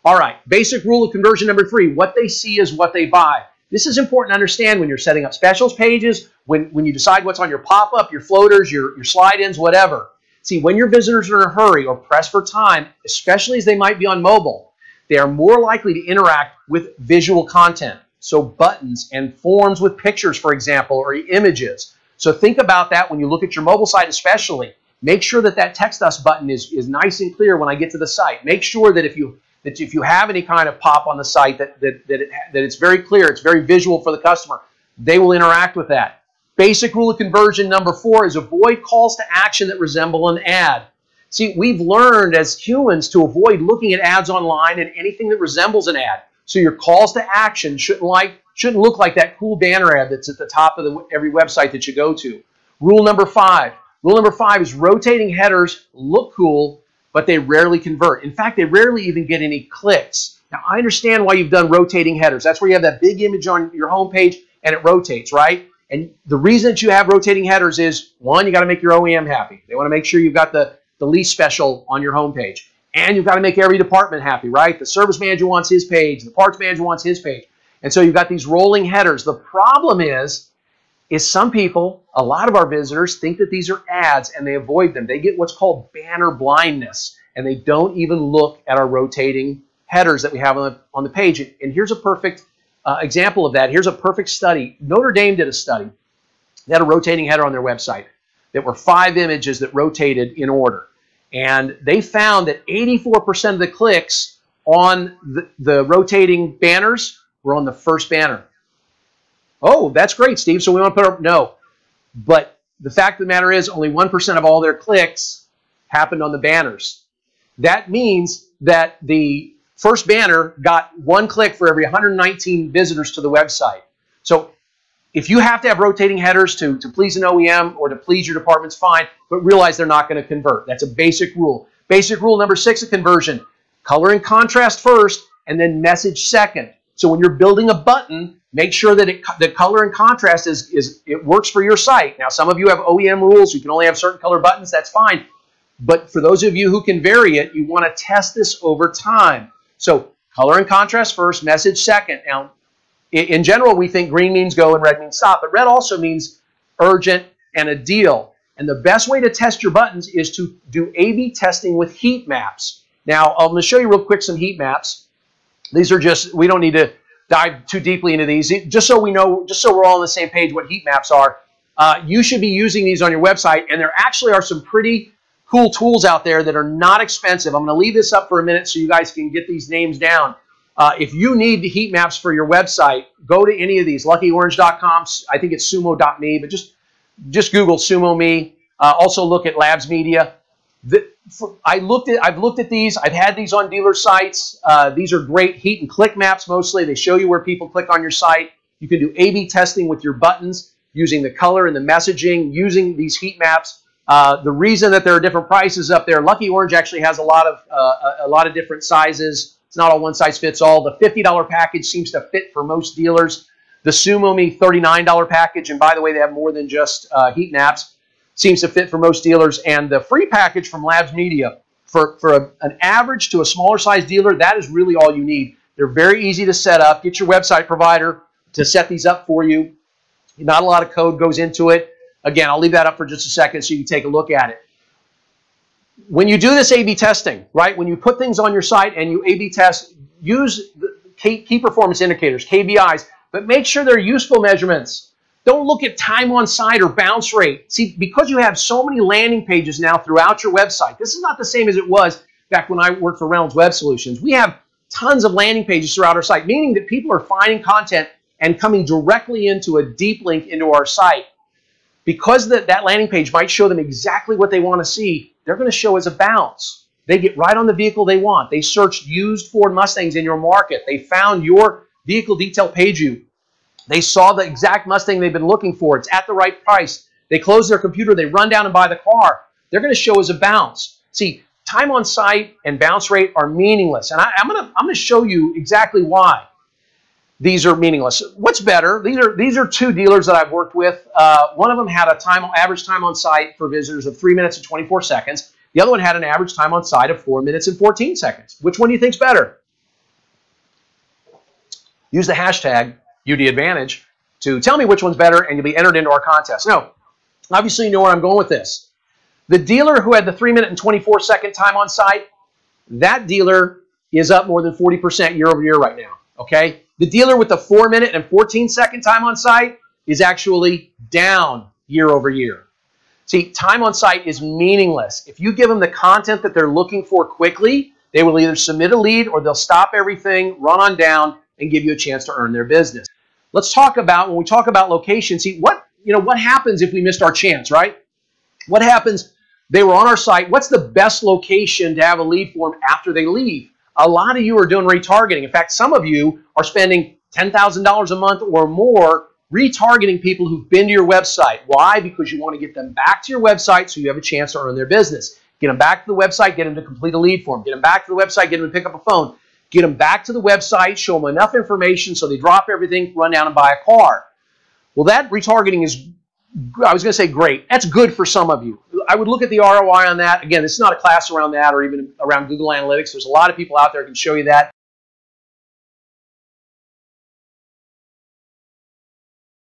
All right, basic rule of conversion number 3, what they see is what they buy. This is important to understand when you're setting up specials pages, when you decide what's on your pop-up, your floaters, your slide-ins, whatever. See, when your visitors are in a hurry or pressed for time, especially as they might be on mobile, they are more likely to interact with visual content. So buttons and forms with pictures, for example, or images. So think about that when you look at your mobile site especially. Make sure that that text us button is nice and clear when I get to the site. Make sure that if you have any kind of pop on the site that it's very clear, it's very visual for the customer, they will interact with that. Basic rule of conversion number 4 is avoid calls to action that resemble an ad. See, we've learned as humans to avoid looking at ads online and anything that resembles an ad. So your calls to action shouldn't look like that cool banner ad that's at the top of every website that you go to. Rule number 5. Rule number 5 is rotating headers look cool, but they rarely convert. In fact, they rarely even get any clicks. Now, I understand why you've done rotating headers. That's where you have that big image on your home page and it rotates, right? And the reason that you have rotating headers is, 1, you got to make your OEM happy. They want to make sure you've got the lease special on your home page. And you've got to make every department happy, right? The service manager wants his page. The parts manager wants his page. And so you've got these rolling headers. The problem is some people, a lot of our visitors, think that these are ads and they avoid them. They get what's called banner blindness, and they don't even look at our rotating headers that we have on the page. And here's a perfect example of that. Here's a perfect study. Notre Dame did a study. They had a rotating header on their website. There were 5 images that rotated in order. And they found that 84% of the clicks on the rotating banners were on the first banner. Oh, that's great, Steve. So we want to put up, no. But the fact of the matter is only 1% of all their clicks happened on the banners. That means that the first banner got 1 click for every 119 visitors to the website. So if you have to have rotating headers to please an OEM or to please your department's fine, but realize they're not going to convert. That's a basic rule. Basic rule number 6 of conversion, color and contrast first and then message second. So when you're building a button, make sure that the color and contrast it works for your site. Now, some of you have OEM rules. You can only have certain color buttons. That's fine. But for those of you who can vary it, you want to test this over time. So color and contrast first, message second. Now, in general, we think green means go and red means stop, but red also means urgent and a deal. And the best way to test your buttons is to do A/B testing with heat maps. Now, I'm going to show you real quick some heat maps. These are just, we don't need to dive too deeply into these. Just so we know, just so we're all on the same page what heat maps are, you should be using these on your website, and there actually are some pretty cool tools out there that are not expensive. I'm going to leave this up for a minute so you guys can get these names down. If you need the heat maps for your website, go to any of these, luckyorange.com, I think it's sumo.me, but just Google SumoMe. Also look at Labs Media. I've looked at these. I've had these on dealer sites. These are great heat and click maps mostly. They show you where people click on your site. You can do A/B testing with your buttons using the color and the messaging, using these heat maps. The reason that there are different prices up there, Lucky Orange actually has a lot of different sizes. It's not all one size fits all. The $50 package seems to fit for most dealers. The SumoMe $39 package, and by the way, they have more than just heat maps, seems to fit for most dealers. And the free package from Labs Media, for an average to a smaller size dealer, that is really all you need. They're very easy to set up. Get your website provider to set these up for you. Not a lot of code goes into it. Again, I'll leave that up for just a second so you can take a look at it. When you do this A/B testing, right, when you put things on your site and you A/B test, use the key performance indicators, KPIs, but make sure they're useful measurements. Don't look at time on site or bounce rate. See, because you have so many landing pages now throughout your website, this is not the same as it was back when I worked for Reynolds Web Solutions. We have tons of landing pages throughout our site, meaning that people are finding content and coming directly into a deep link into our site. Because that landing page might show them exactly what they want to see, they're going to show as a bounce. They get right on the vehicle they want. They searched used Ford Mustangs in your market. They found your vehicle detail page view. They saw the exact Mustang they've been looking for. It's at the right price. They close their computer. They run down and buy the car. They're going to show as a bounce. See, time on site and bounce rate are meaningless. And I'm going to show you exactly why these are meaningless. What's better? These are 2 dealers that I've worked with. One of them had average time on site for visitors of 3 minutes and 24 seconds. The other one had an average time on site of 4 minutes and 14 seconds. Which one do you think's better? use the hashtag UDAdvantage to tell me which one's better, and you'll be entered into our contest. Now, obviously you know where I'm going with this. The dealer who had the 3-minute and 24-second time on site, that dealer is up more than 40% year over year right now, okay? The dealer with the 4-minute and 14-second time on site is actually down year over year. See, time on site is meaningless. If you give them the content that they're looking for quickly, they will either submit a lead or they'll stop everything, run on down, and give you a chance to earn their business. Let's talk about, when we talk about location, see, what happens if we missed our chance, right? What happens? They were on our site. What's the best location to have a lead for them after they leave? A lot of you are doing retargeting. In fact, some of you are spending $10,000 a month or more retargeting people who've been to your website. Why? Because you want to get them back to your website so you have a chance to earn their business. Get them back to the website, get them to complete a lead form. Get them back to the website, get them to pick up a phone. Get them back to the website, show them enough information so they drop everything, run down and buy a car. Well, that retargeting is, I was going to say great. That's good for some of you. I would look at the ROI on that. Again, this is not a class around that or even around Google Analytics. There's a lot of people out there who can show you that.